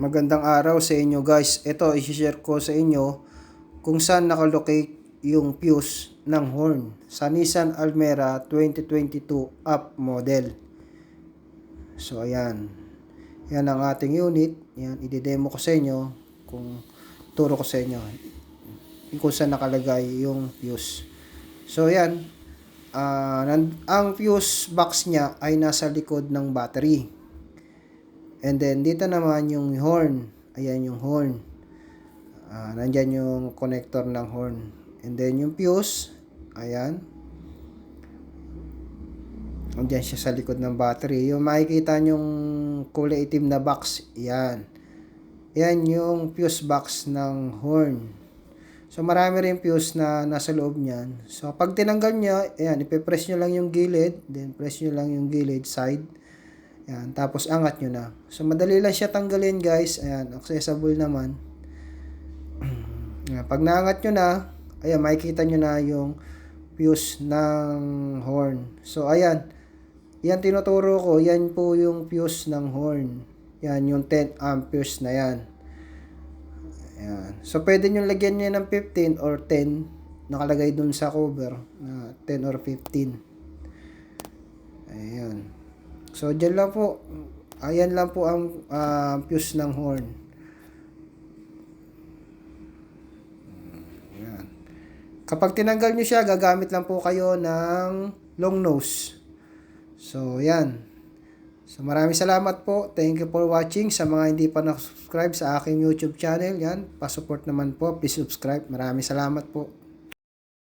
Magandang araw sa inyo guys. Ito, i-share ko sa inyo kung saan nakalocate yung fuse ng horn sa Nissan Almera 2022 up model. So ayan. Yan ang ating unit. Yan, i-demo ko sa inyo kung turo ko sa inyo kung saan nakalagay yung fuse. So ayan. Ang fuse box niya ay nasa likod ng battery. And then, dito naman yung horn. Ayan yung horn. Nandyan yung connector ng horn. And then, yung fuse. Ayan. Nandyan siya sa likod ng battery. Yung makikita nyong kulay itim na box. Ayan. Ayan yung fuse box ng horn. So, marami rin fuse na nasa loob niyan. So, pag tinanggal nyo, ayan, ipipress nyo lang yung gilid. Then, press nyo lang yung gilid side. Ayan, tapos angat nyo na. So, madali lang siya tanggalin guys. Ayan, accessible naman. Ayan, pag naangat nyo na, ayan, makikita nyo na yung fuse ng horn. So, ayan. Yan tinuturo ko. Yan po yung fuse ng horn. Yan, yung 10 amperes na yan. Ayan. So, pwede nyo lagyan nyo ng 15 or 10. Nakalagay dun sa cover. 10 or 15. Ayan. So, dyan lang po. Ayan lang po ang fuse ng horn. Ayan. Kapag tinanggal nyo siya, gagamit lang po kayo ng long nose. So, ayan. So, maraming salamat po. Thank you for watching. Sa mga hindi pa na-subscribe sa aking YouTube channel, yan, pa-support naman po. Please subscribe. Maraming salamat po.